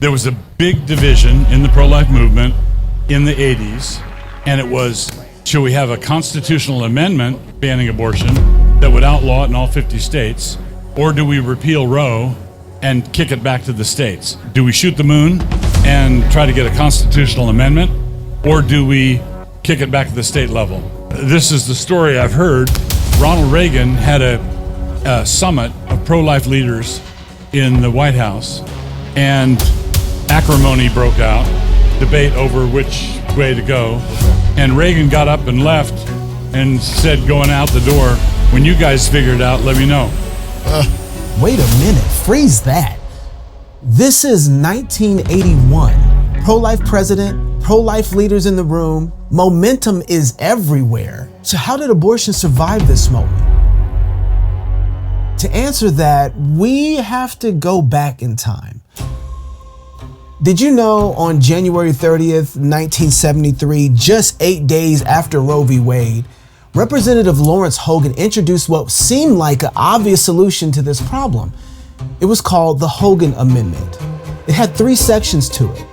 There was a big division in the pro-life movement in the 80s, and it was, should we have a constitutional amendment banning abortion that would outlaw it in all 50 states, or do we repeal Roe and kick it back to the states? Do we shoot the moon and try to get a constitutional amendment, or do we kick it back to the state level? This is the story I've heard. Ronald Reagan had a summit of pro-life leaders in the White House, and acrimony broke out, debate over which way to go. And Reagan got up and left and said, going out the door, when you guys figure it out, let me know. Wait a minute, freeze that. This is 1981. Pro-life president, pro-life leaders in the room. Momentum is everywhere. So how did abortion survive this moment? To answer that, we have to go back in time. Did you know on January 30th, 1973, just 8 days after Roe v. Wade, Representative Lawrence Hogan introduced what seemed like an obvious solution to this problem. It was called the Hogan Amendment. It had 3 sections to it.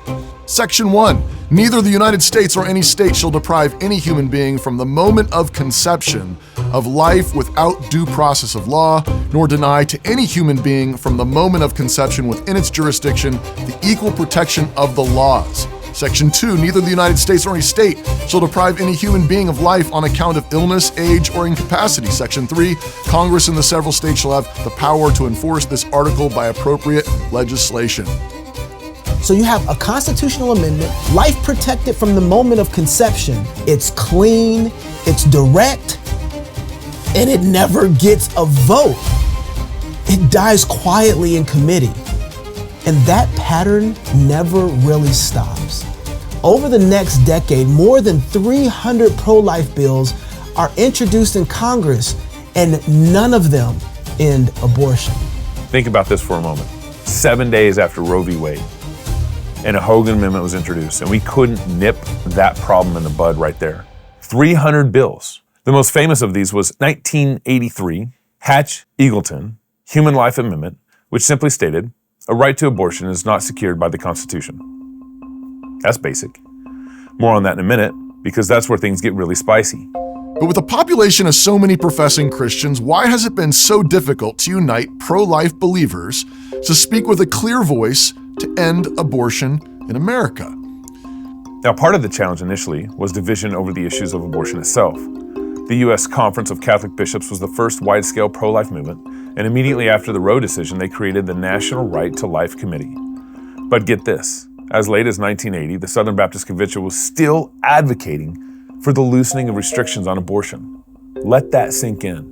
Section 1. Neither the United States or any state shall deprive any human being from the moment of conception of life without due process of law, nor deny to any human being from the moment of conception within its jurisdiction the equal protection of the laws. Section 2. Neither the United States or any state shall deprive any human being of life on account of illness, age, or incapacity. Section 3. Congress in the several states shall have the power to enforce this article by appropriate legislation. So you have a constitutional amendment, life protected from the moment of conception. It's clean, it's direct, and it never gets a vote. It dies quietly in committee. And that pattern never really stops. Over the next decade, more than 300 pro-life bills are introduced in Congress, and none of them end abortion. Think about this for a moment. 7 days after Roe v. Wade, and a Hogan Amendment was introduced, and we couldn't nip that problem in the bud right there. 300 bills. The most famous of these was 1983 Hatch-Eagleton Human Life Amendment, which simply stated, a right to abortion is not secured by the Constitution. That's basic. More on that in a minute, because that's where things get really spicy. But with a population of so many professing Christians, why has it been so difficult to unite pro-life believers to speak with a clear voice to end abortion in America? Now, part of the challenge initially was division over the issues of abortion itself. The U.S. Conference of Catholic Bishops was the first wide-scale pro-life movement, and immediately after the Roe decision, they created the National Right to Life Committee. But get this, as late as 1980, the Southern Baptist Convention was still advocating for the loosening of restrictions on abortion. Let that sink in.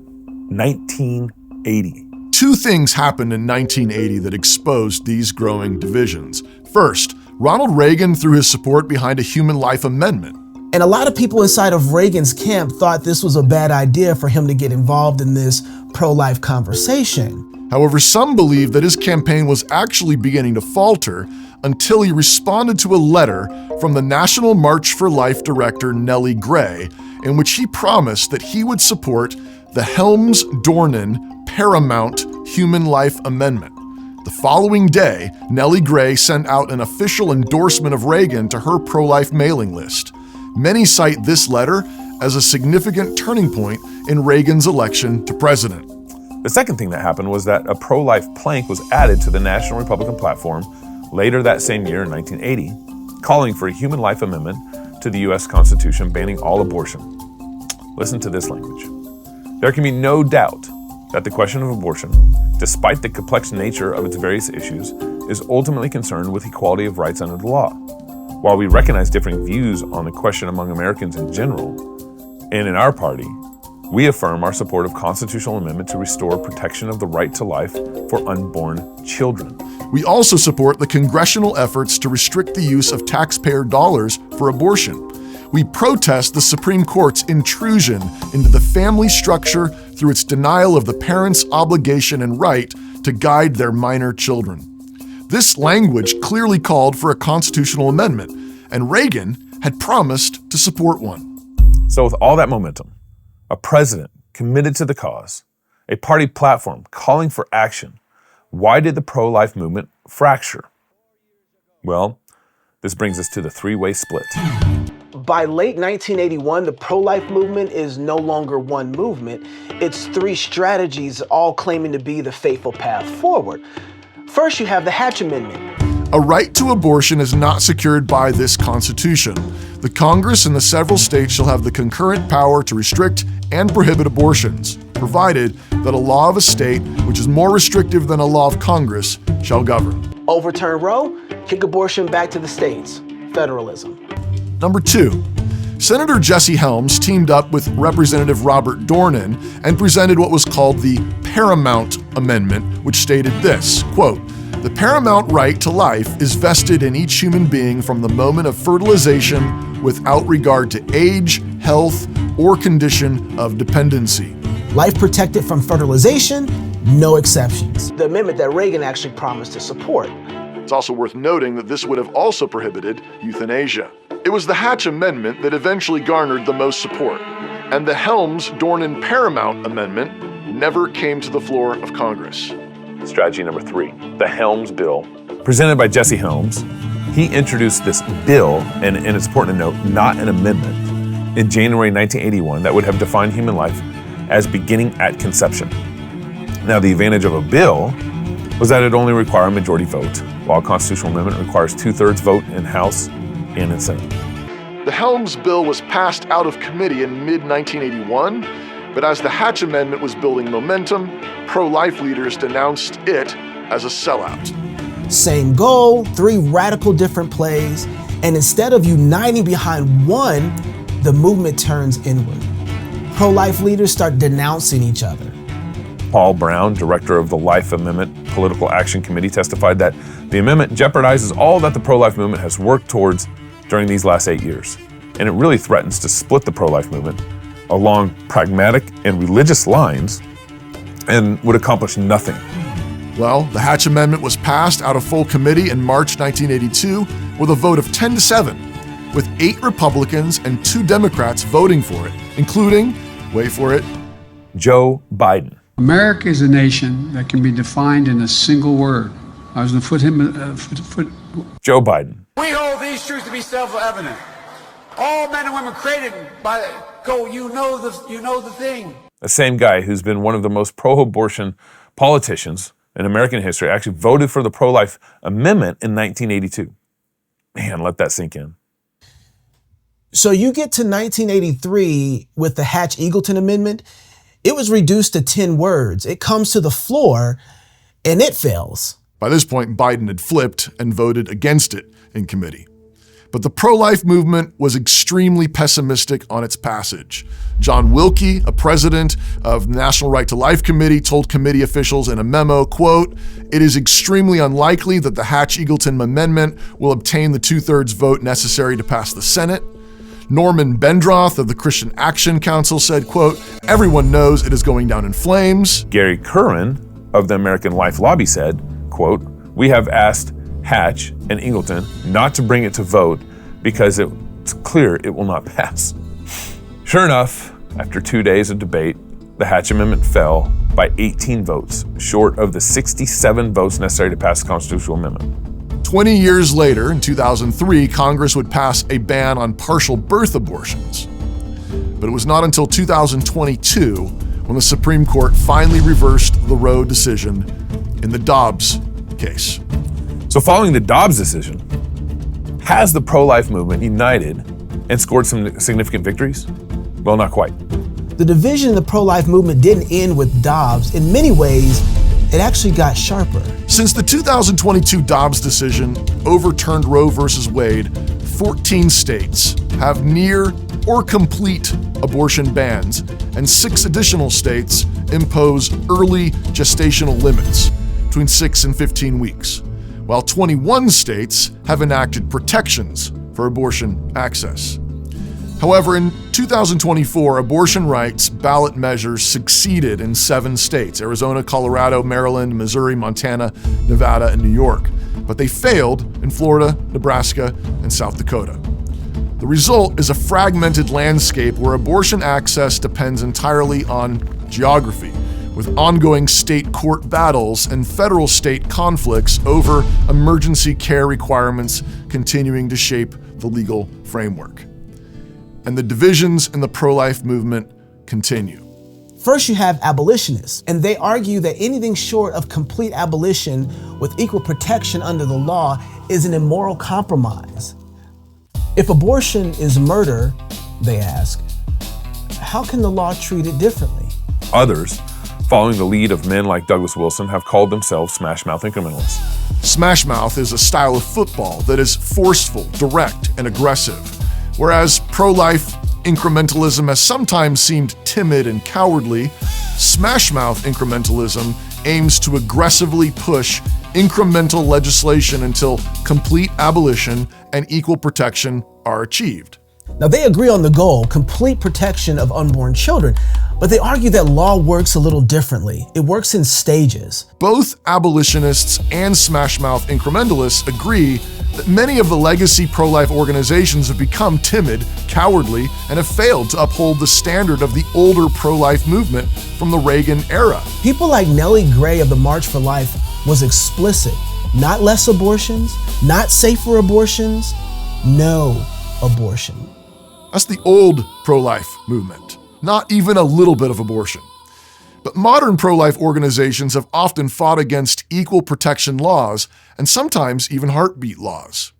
1980. 2 things happened in 1980 that exposed these growing divisions. First, Ronald Reagan threw his support behind a human life amendment. And a lot of people inside of Reagan's camp thought this was a bad idea for him to get involved in this pro-life conversation. However, some believe that his campaign was actually beginning to falter until he responded to a letter from the National March for Life director Nellie Gray, in which he promised that he would support the Helms-Dornan Paramount Human Life Amendment. The following day, Nellie Gray sent out an official endorsement of Reagan to her pro-life mailing list. Many cite this letter as a significant turning point in Reagan's election to president. The second thing that happened was that a pro-life plank was added to the National Republican platform later that same year in 1980, calling for a human life amendment to the U.S. Constitution banning all abortion. Listen to this language. There can be no doubt that the question of abortion, despite the complex nature of its various issues, is ultimately concerned with equality of rights under the law. While we recognize differing views on the question among Americans in general, and in our party, we affirm our support of constitutional amendment to restore protection of the right to life for unborn children. We also support the congressional efforts to restrict the use of taxpayer dollars for abortion. We protest the Supreme Court's intrusion into the family structure through its denial of the parents' obligation and right to guide their minor children. This language clearly called for a constitutional amendment, and Reagan had promised to support one. So with all that momentum, a president committed to the cause, a party platform calling for action, why did the pro-life movement fracture? Well, this brings us to the three-way split. By late 1981, the pro-life movement is no longer one movement. It's three strategies, all claiming to be the faithful path forward. First, you have the Hatch Amendment. A right to abortion is not secured by this Constitution. The Congress and the several states shall have the concurrent power to restrict and prohibit abortions, provided that a law of a state, which is more restrictive than a law of Congress, shall govern. Overturn Roe, kick abortion back to the states. Federalism. Number 2, Senator Jesse Helms teamed up with Representative Robert Dornan and presented what was called the Paramount Amendment, which stated this, quote, "The paramount right to life is vested in each human being from the moment of fertilization without regard to age, health, or condition of dependency." Life protected from fertilization, no exceptions. The amendment that Reagan actually promised to support. It's also worth noting that this would have also prohibited euthanasia. It was the Hatch Amendment that eventually garnered the most support, and the Helms-Dornan Paramount Amendment never came to the floor of Congress. Strategy number 3, the Helms Bill. Presented by Jesse Helms, he introduced this bill, and it's important to note, not an amendment, in January 1981 that would have defined human life as beginning at conception. Now, the advantage of a bill was that it only required a majority vote, while a constitutional amendment requires 2/3 vote in House and in Senate. The Helms Bill was passed out of committee in mid-1981, but as the Hatch Amendment was building momentum, pro-life leaders denounced it as a sellout. Same goal, three radical different plays, and instead of uniting behind one, the movement turns inward. Pro-life leaders start denouncing each other. Paul Brown, director of the Life Amendment Political Action Committee, testified that the amendment jeopardizes all that the pro-life movement has worked towards during these last 8 years, and it really threatens to split the pro-life movement along pragmatic and religious lines and would accomplish nothing. Well, the Hatch Amendment was passed out of full committee in March 1982 with a vote of 10-7, with 8 Republicans and 2 Democrats voting for it, including, wait for it, Joe Biden. America is a nation that can be defined in a single word. I was going to put Joe Biden. We hold these truths to be self-evident. All men and women created by you know the thing. The same guy who's been one of the most pro-abortion politicians in American history actually voted for the pro-life amendment in 1982. Man, let that sink in. So you get to 1983 with the Hatch-Eagleton Amendment. It was reduced to 10 words. It comes to the floor and it fails. By this point, Biden had flipped and voted against it in committee. But the pro-life movement was extremely pessimistic on its passage. John Wilkie, a president of the National Right to Life Committee, told committee officials in a memo, quote, "It is extremely unlikely that the Hatch-Eagleton Amendment will obtain the 2/3 vote necessary to pass the Senate." Norman Bendroth of the Christian Action Council said, quote, "Everyone knows it is going down in flames." Gary Curran of the American Life Lobby said, quote, "We have asked Hatch and Eagleton not to bring it to vote because it's clear it will not pass." Sure enough, after 2 days of debate, the Hatch Amendment fell by 18 votes, short of the 67 votes necessary to pass the constitutional amendment. 20 years later, in 2003, Congress would pass a ban on partial birth abortions. But it was not until 2022 when the Supreme Court finally reversed the Roe decision in the Dobbs case. So following the Dobbs decision, has the pro-life movement united and scored some significant victories? Well, not quite. The division in the pro-life movement didn't end with Dobbs. In many ways, it actually got sharper. Since the 2022 Dobbs decision overturned Roe v. Wade, 14 states have near or complete abortion bans, and 6 additional states impose early gestational limits between 6 and 15 weeks, while 21 states have enacted protections for abortion access. However, in 2024, abortion rights ballot measures succeeded in 7 states: Arizona, Colorado, Maryland, Missouri, Montana, Nevada, and New York. But they failed in Florida, Nebraska, and South Dakota. The result is a fragmented landscape where abortion access depends entirely on geography, with ongoing state court battles and federal-state conflicts over emergency care requirements continuing to shape the legal framework. And the divisions in the pro-life movement continue. First, you have abolitionists, and they argue that anything short of complete abolition with equal protection under the law is an immoral compromise. If abortion is murder, they ask, how can the law treat it differently? Others, following the lead of men like Douglas Wilson, have called themselves smash-mouth incrementalists. Smash-mouth is a style of football that is forceful, direct, and aggressive, whereas pro-life incrementalism has sometimes seemed timid and cowardly. Smash-mouth incrementalism aims to aggressively push incremental legislation until complete abolition and equal protection are achieved. Now, they agree on the goal, complete protection of unborn children, but they argue that law works a little differently. It works in stages. Both abolitionists and smash-mouth incrementalists agree that many of the legacy pro-life organizations have become timid, cowardly, and have failed to uphold the standard of the older pro-life movement from the Reagan era. People like Nellie Gray of the March for Life was explicit. Not less abortions, not safer abortions, no abortion. That's the old pro-life movement. Not even a little bit of abortion. But modern pro-life organizations have often fought against equal protection laws and sometimes even heartbeat laws.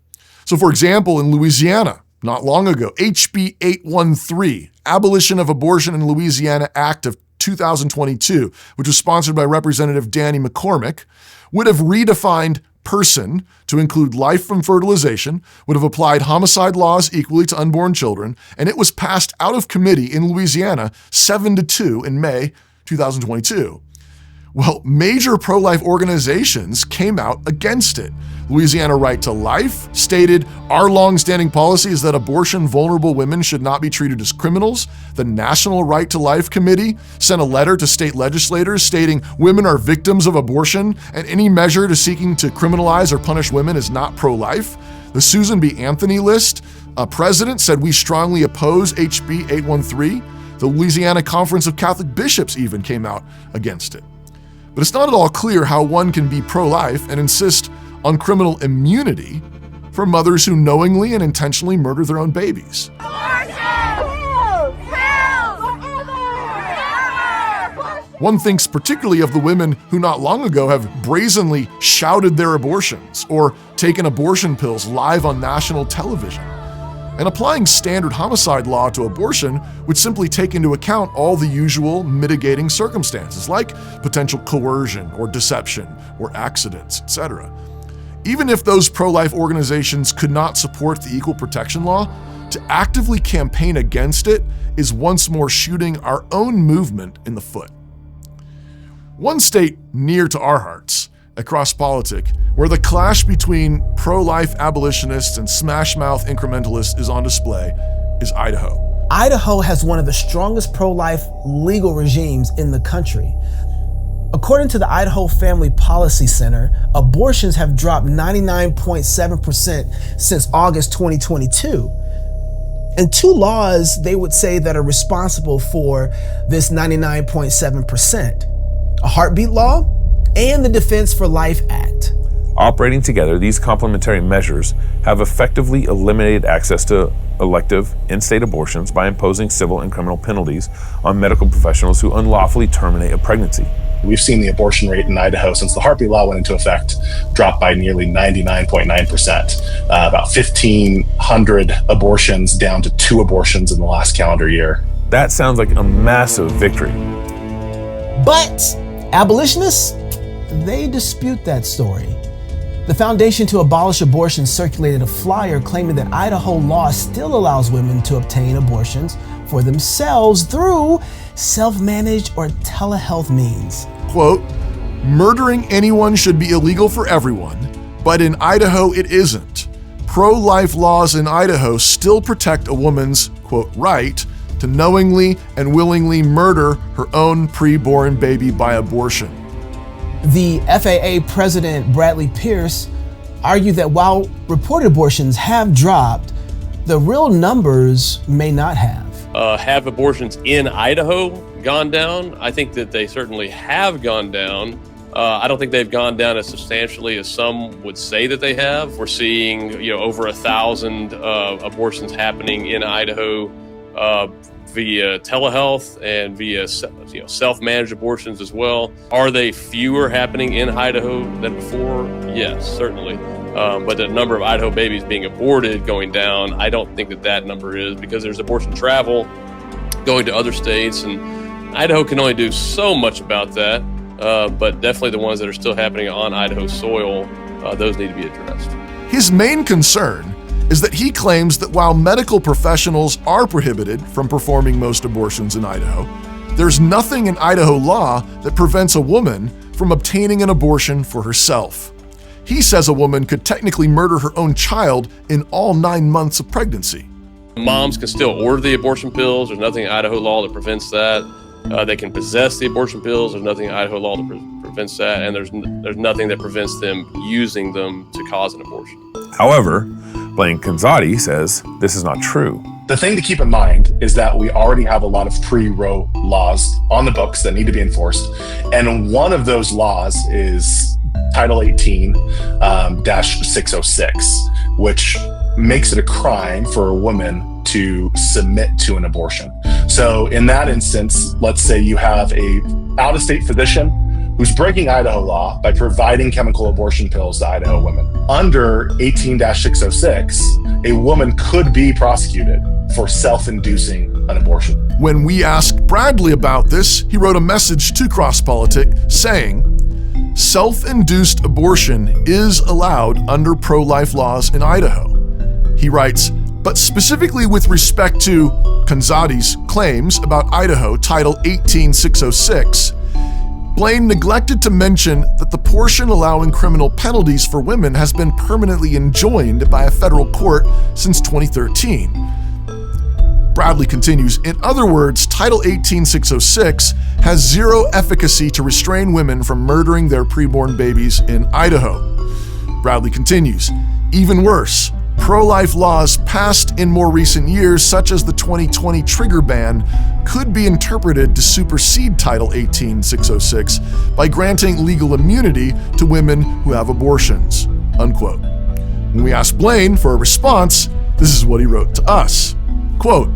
So for example, in Louisiana, not long ago, HB 813, Abolition of Abortion in Louisiana Act of 2022, which was sponsored by Representative Danny McCormick, would have redefined person to include life from fertilization, would have applied homicide laws equally to unborn children, and it was passed out of committee in Louisiana 7-2 in May 2022. Well, major pro-life organizations came out against it. Louisiana Right to Life stated, our long-standing policy is that abortion-vulnerable women should not be treated as criminals. The National Right to Life Committee sent a letter to state legislators stating women are victims of abortion and any measure to seeking to criminalize or punish women is not pro-life. The Susan B. Anthony list president said we strongly oppose HB 813. The Louisiana Conference of Catholic Bishops even came out against it. But it's not at all clear how one can be pro-life and insist on criminal immunity for mothers who knowingly and intentionally murder their own babies. One thinks particularly of the women who not long ago have brazenly shouted their abortions or taken abortion pills live on national television. And applying standard homicide law to abortion would simply take into account all the usual mitigating circumstances like potential coercion or deception or accidents, etc. Even if those pro-life organizations could not support the equal protection law, to actively campaign against it is once more shooting our own movement in the foot. One state near to our hearts, at Crosspolitic, where the clash between pro-life abolitionists and smash-mouth incrementalists is on display, is Idaho. Idaho has one of the strongest pro-life legal regimes in the country. According to the Idaho Family Policy Center, abortions have dropped 99.7% since August 2022. And two laws they would say that are responsible for this 99.7%, a heartbeat law and the Defense for Life Act. Operating together, these complementary measures have effectively eliminated access to elective in-state abortions by imposing civil and criminal penalties on medical professionals who unlawfully terminate a pregnancy. We've seen the abortion rate in Idaho since the heartbeat law went into effect drop by nearly 99.9%, about 1,500 abortions down to 2 abortions in the last calendar year. That sounds like a massive victory. But abolitionists, they dispute that story. The Foundation to Abolish Abortion circulated a flyer claiming that Idaho law still allows women to obtain abortions for themselves through self-managed or telehealth means. Quote, murdering anyone should be illegal for everyone, but in Idaho it isn't. Pro-life laws in Idaho still protect a woman's, quote, right to knowingly and willingly murder her own preborn baby by abortion. The FAA President Bradley Pierce argued that while reported abortions have dropped, the real numbers may not have. Have abortions in Idaho gone down. I think that they certainly have gone down. I don't think they've gone down as substantially as some would say that they have. We're seeing, over 1,000 abortions happening in Idaho via telehealth and via self-managed abortions as well. Are they fewer happening in Idaho than before? Yes, certainly. But the number of Idaho babies being aborted going down, I don't think that number is, because there's abortion travel going to other states, and Idaho can only do so much about that. But definitely the ones that are still happening on Idaho soil, those need to be addressed. His main concern is that he claims that while medical professionals are prohibited from performing most abortions in Idaho, there's nothing in Idaho law that prevents a woman from obtaining an abortion for herself. He says a woman could technically murder her own child in all 9 months of pregnancy. Moms can still order the abortion pills. There's nothing in Idaho law that prevents that. They can possess the abortion pills. There's nothing in Idaho law that prevents that. And there's nothing that prevents them using them to cause an abortion. However, Blaine Canzati says this is not true. The thing to keep in mind is that we already have a lot of pre-Roe laws on the books that need to be enforced. And one of those laws is Title 18-606, which makes it a crime for a woman to submit to an abortion. So in that instance, let's say you have a out-of-state physician who's breaking Idaho law by providing chemical abortion pills to Idaho women. Under 18-606, a woman could be prosecuted for self-inducing an abortion. When we asked Bradley about this, he wrote a message to Crosspolitic saying, "Self-induced abortion is allowed under pro-life laws in Idaho." He writes, but specifically with respect to Canzati's claims about Idaho Title 18-606, Blaine neglected to mention that the portion allowing criminal penalties for women has been permanently enjoined by a federal court since 2013. Bradley continues, in other words, Title 18-606 has zero efficacy to restrain women from murdering their preborn babies in Idaho. Bradley continues, even worse, pro-life laws passed in more recent years, such as the 2020 trigger ban, could be interpreted to supersede Title 18-606 by granting legal immunity to women who have abortions, unquote. When we asked Blaine for a response, this is what he wrote to us. Quote,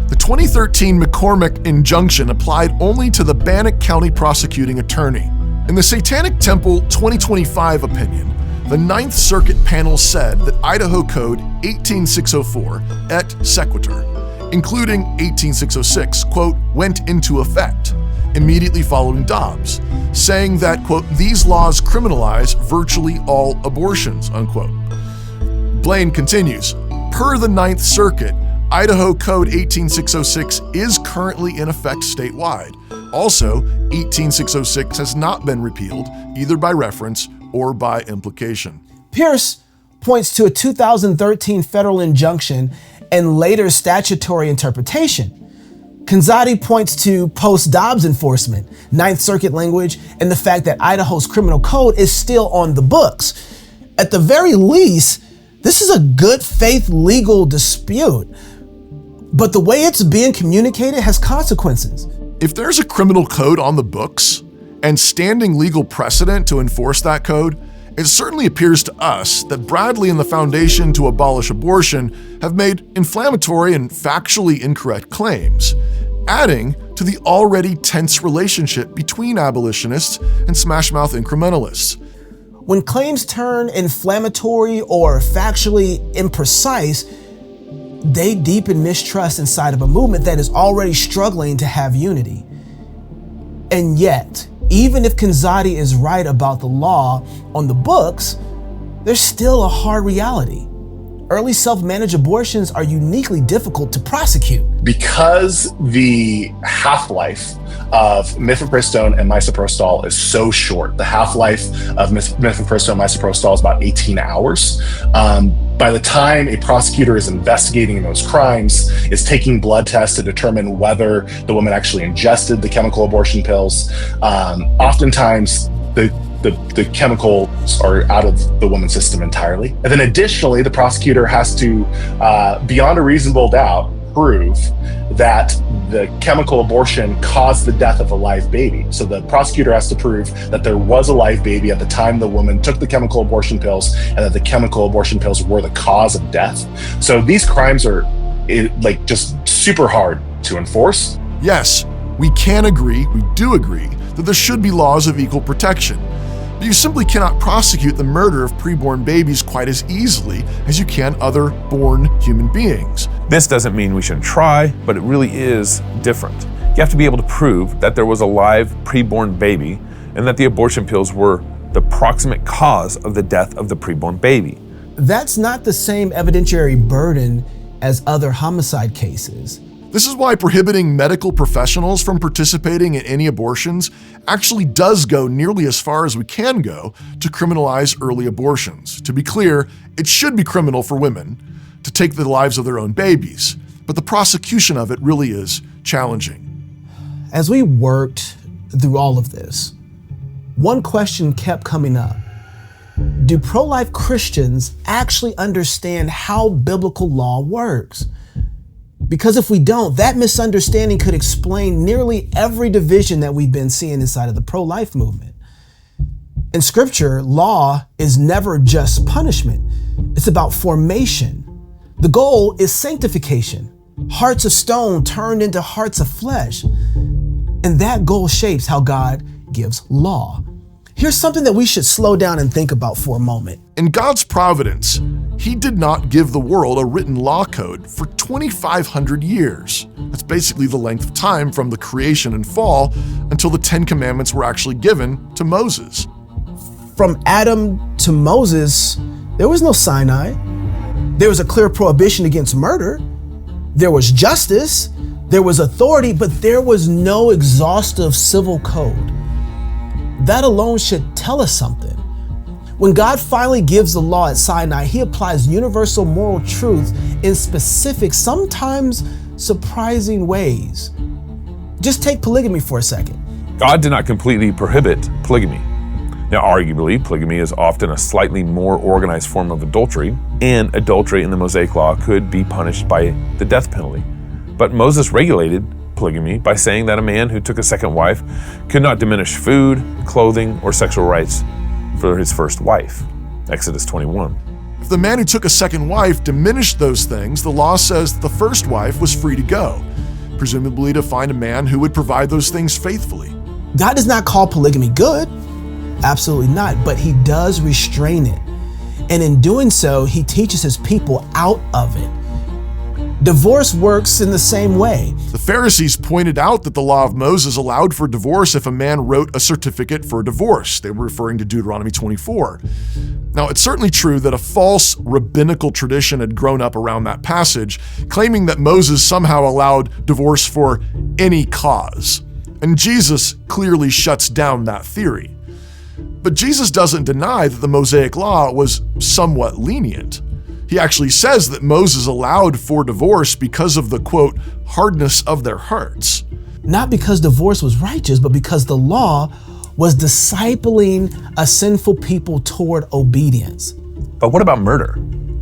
the 2013 McCormick injunction applied only to the Bannock County prosecuting attorney. In the Satanic Temple 2025 opinion, the Ninth Circuit panel said that Idaho Code 18604 et sequitur, including 18606, quote, went into effect immediately following Dobbs, saying that, quote, these laws criminalize virtually all abortions, unquote. Blaine continues, per the Ninth Circuit, Idaho Code 18606 is currently in effect statewide. Also, 18606 has not been repealed, either by reference or by implication. Pierce points to a 2013 federal injunction and later statutory interpretation. Canzati points to post-Dobbs enforcement, Ninth Circuit language, and the fact that Idaho's criminal code is still on the books. At the very least, this is a good faith legal dispute, but the way it's being communicated has consequences. If there's a criminal code on the books and standing legal precedent to enforce that code, it certainly appears to us that Bradley and the Foundation to Abolish Abortion have made inflammatory and factually incorrect claims, adding to the already tense relationship between abolitionists and smash-mouth incrementalists. When claims turn inflammatory or factually imprecise, they deepen mistrust inside of a movement that is already struggling to have unity. And yet, even if Canzati is right about the law on the books, there's still a hard reality. Early self-managed abortions are uniquely difficult to prosecute. Because the half-life of mifepristone and misoprostol is so short, the half-life of mifepristone and misoprostol is about 18 hours. By the time a prosecutor is investigating those crimes, is taking blood tests to determine whether the woman actually ingested the chemical abortion pills, oftentimes the chemicals are out of the woman's system entirely. And then additionally, the prosecutor has to, beyond a reasonable doubt, prove that the chemical abortion caused the death of a live baby. So the prosecutor has to prove that there was a live baby at the time the woman took the chemical abortion pills, and that the chemical abortion pills were the cause of death. So these crimes are like just super hard to enforce. Yes, we do agree that there should be laws of equal protection. But you simply cannot prosecute the murder of preborn babies quite as easily as you can other born human beings. This doesn't mean we shouldn't try, but it really is different. You have to be able to prove that there was a live preborn baby and that the abortion pills were the proximate cause of the death of the preborn baby. That's not the same evidentiary burden as other homicide cases. This is why prohibiting medical professionals from participating in any abortions actually does go nearly as far as we can go to criminalize early abortions. To be clear, it should be criminal for women to take the lives of their own babies, but the prosecution of it really is challenging. As we worked through all of this, one question kept coming up. Do pro-life Christians actually understand how biblical law works? Because if we don't, that misunderstanding could explain nearly every division that we've been seeing inside of the pro-life movement. In Scripture, law is never just punishment. It's about formation. The goal is sanctification. Hearts of stone turned into hearts of flesh. And that goal shapes how God gives law. Here's something that we should slow down and think about for a moment. In God's providence, He did not give the world a written law code for 2,500 years. That's basically the length of time from the creation and fall until the 10 Commandments were actually given to Moses. From Adam to Moses, there was no Sinai. There was a clear prohibition against murder. There was justice. There was authority, but there was no exhaustive civil code. That alone should tell us something. When God finally gives the law at Sinai, He applies universal moral truth in specific, sometimes surprising ways. Just take polygamy for a second. God did not completely prohibit polygamy. Now, arguably, polygamy is often a slightly more organized form of adultery, and adultery in the Mosaic Law could be punished by the death penalty. But Moses regulated polygamy by saying that a man who took a second wife could not diminish food, clothing, or sexual rights for his first wife. Exodus 21. If the man who took a second wife diminished those things, the law says that the first wife was free to go, presumably to find a man who would provide those things faithfully. God does not call polygamy good. Absolutely not. But He does restrain it. And in doing so, He teaches His people out of it. Divorce works in the same way. The Pharisees pointed out that the law of Moses allowed for divorce if a man wrote a certificate for divorce. They were referring to Deuteronomy 24. Now, it's certainly true that a false rabbinical tradition had grown up around that passage, claiming that Moses somehow allowed divorce for any cause. And Jesus clearly shuts down that theory. But Jesus doesn't deny that the Mosaic Law was somewhat lenient. He actually says that Moses allowed for divorce because of the, quote, hardness of their hearts. Not because divorce was righteous, but because the law was discipling a sinful people toward obedience. But what about murder?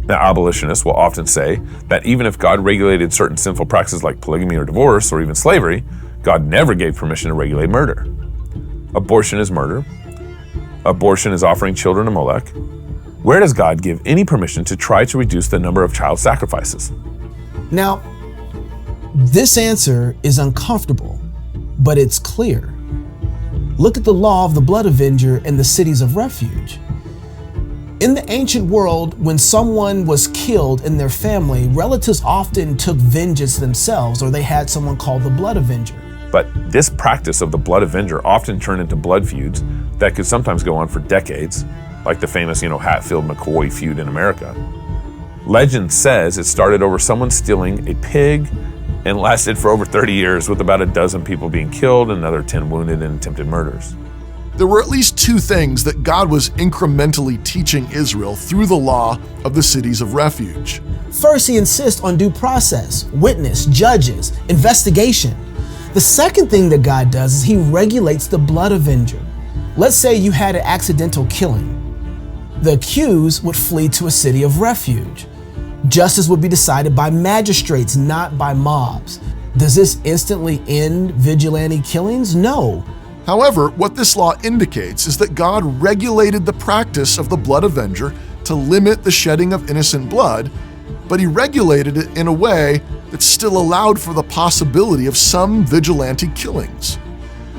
Now, abolitionists will often say that even if God regulated certain sinful practices like polygamy or divorce or even slavery, God never gave permission to regulate murder. Abortion is murder. Abortion is offering children to Molech. Where does God give any permission to try to reduce the number of child sacrifices? Now, this answer is uncomfortable, but it's clear. Look at the law of the blood avenger and the cities of refuge. In the ancient world, when someone was killed in their family, relatives often took vengeance themselves, or they had someone called the blood avenger. But this practice of the blood avenger often turned into blood feuds that could sometimes go on for decades, like the famous, Hatfield-McCoy feud in America. Legend says it started over someone stealing a pig and lasted for over 30 years, with about a dozen people being killed and another 10 wounded in attempted murders. There were at least two things that God was incrementally teaching Israel through the law of the cities of refuge. First, He insists on due process, witness, judges, investigation. The second thing that God does is He regulates the blood avenger. Let's say you had an accidental killing. The accused would flee to a city of refuge. Justice would be decided by magistrates, not by mobs. Does this instantly end vigilante killings? No. However, what this law indicates is that God regulated the practice of the blood avenger to limit the shedding of innocent blood, but he regulated it in a way that still allowed for the possibility of some vigilante killings.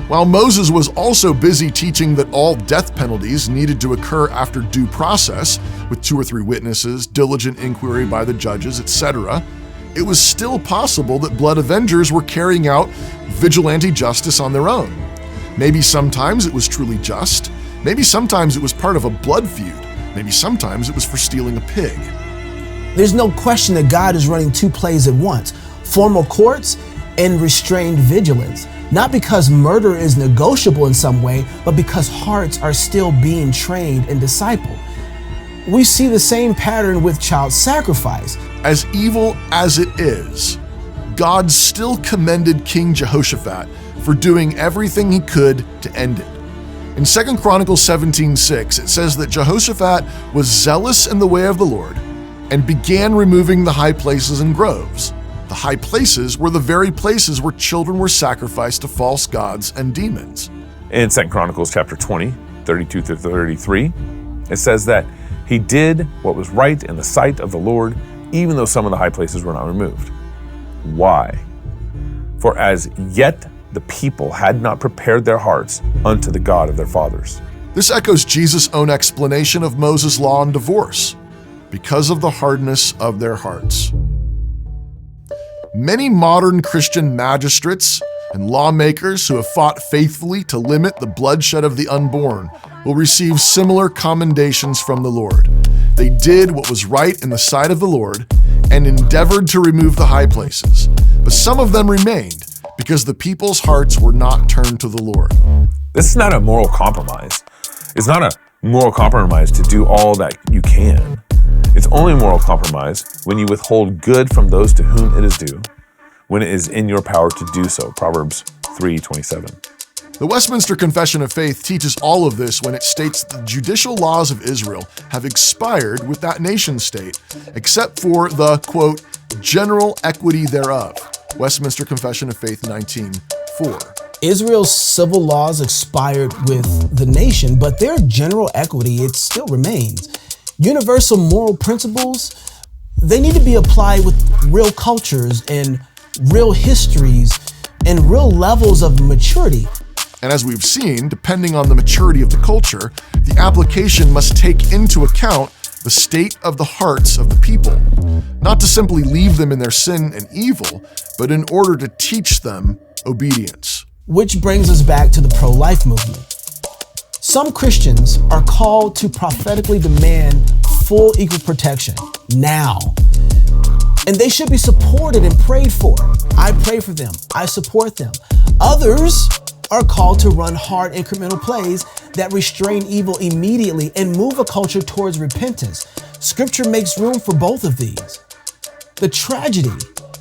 While Moses was also busy teaching that all death penalties needed to occur after due process, with 2 or 3 witnesses, diligent inquiry by the judges, etc., it was still possible that blood avengers were carrying out vigilante justice on their own. Maybe sometimes it was truly just, maybe sometimes it was part of a blood feud, maybe sometimes it was for stealing a pig. There's no question that God is running 2 plays at once, formal courts and restrained vigilance. Not because murder is negotiable in some way, but because hearts are still being trained and discipled. We see the same pattern with child sacrifice. As evil as it is, God still commended King Jehoshaphat for doing everything he could to end it. In 2 Chronicles 17:6, it says that Jehoshaphat was zealous in the way of the Lord and began removing the high places and groves. The high places were the very places where children were sacrificed to false gods and demons. In 2 Chronicles chapter 20, 32 through 33, it says that he did what was right in the sight of the Lord, even though some of the high places were not removed. Why? For as yet the people had not prepared their hearts unto the God of their fathers. This echoes Jesus' own explanation of Moses' law on divorce, because of the hardness of their hearts. Many modern Christian magistrates and lawmakers who have fought faithfully to limit the bloodshed of the unborn will receive similar commendations from the Lord. They did what was right in the sight of the Lord and endeavored to remove the high places, but some of them remained because the people's hearts were not turned to the Lord. This is not a moral compromise. It's not a moral compromise to do all that you can. It's only a moral compromise when you withhold good from those to whom it is due, when it is in your power to do so. Proverbs 3:27. The Westminster Confession of Faith teaches all of this when it states that the judicial laws of Israel have expired with that nation state, except for the, quote, general equity thereof. Westminster Confession of Faith 19:4. Israel's civil laws expired with the nation, but their general equity, it still remains. Universal moral principles, they need to be applied with real cultures and real histories and real levels of maturity. And as we've seen, depending on the maturity of the culture, the application must take into account the state of the hearts of the people, not to simply leave them in their sin and evil, but in order to teach them obedience. Which brings us back to the pro-life movement. Some Christians are called to prophetically demand full equal protection now. And they should be supported and prayed for. I pray for them. I support them. Others are called to run hard incremental plays that restrain evil immediately and move a culture towards repentance. Scripture makes room for both of these. The tragedy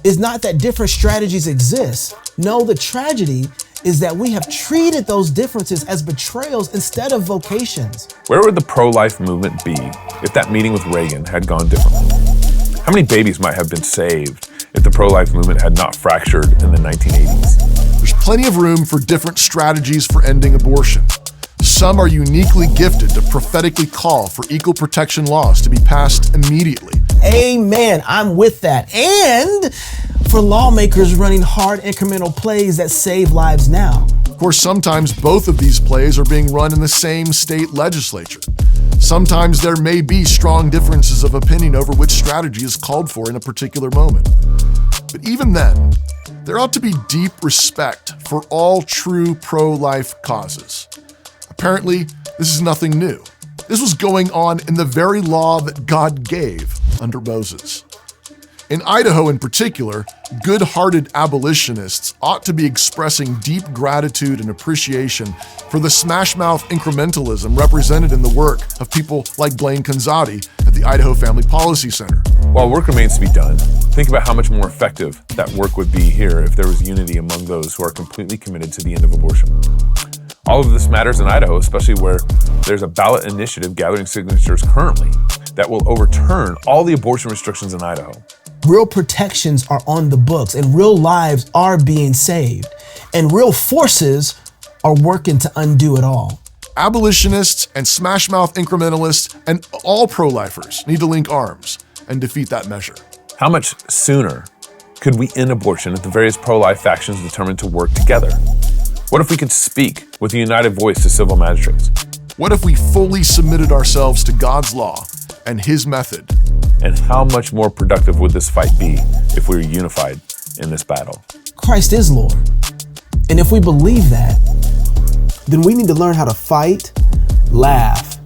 is not that different strategies exist. No, the tragedy is that we have treated those differences as betrayals instead of vocations. Where would the pro-life movement be if that meeting with Reagan had gone differently? How many babies might have been saved if the pro-life movement had not fractured in the 1980s? There's plenty of room for different strategies for ending abortion. Some are uniquely gifted to prophetically call for equal protection laws to be passed immediately. Amen. I'm with that. And for lawmakers running hard incremental plays that save lives now. Of course, sometimes both of these plays are being run in the same state legislature. Sometimes there may be strong differences of opinion over which strategy is called for in a particular moment. But even then, there ought to be deep respect for all true pro-life causes. Apparently, this is nothing new. This was going on in the very law that God gave under Moses. In Idaho in particular, good-hearted abolitionists ought to be expressing deep gratitude and appreciation for the smash-mouth incrementalism represented in the work of people like Blaine Conzatti at the Idaho Family Policy Center. While work remains to be done, think about how much more effective that work would be here if there was unity among those who are completely committed to the end of abortion. All of this matters in Idaho, especially where there's a ballot initiative gathering signatures currently that will overturn all the abortion restrictions in Idaho. Real protections are on the books, and real lives are being saved, and real forces are working to undo it all. Abolitionists and smash-mouth incrementalists and all pro-lifers need to link arms and defeat that measure. How much sooner could we end abortion if the various pro-life factions determined to work together? What if we could speak with a united voice to civil magistrates? What if we fully submitted ourselves to God's law and His method? And how much more productive would this fight be if we were unified in this battle? Christ is Lord. And if we believe that, then we need to learn how to fight, laugh,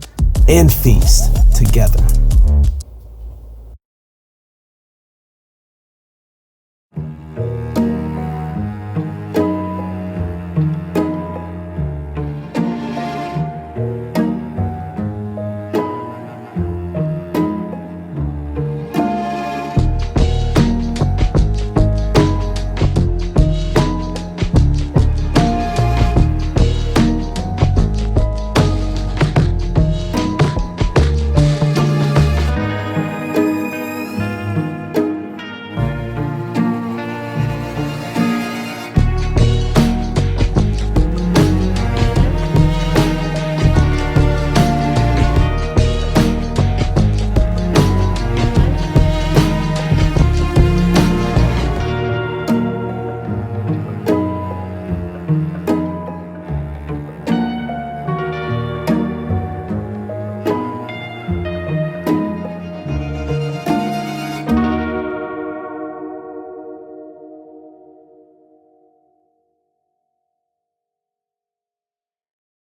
and feast together.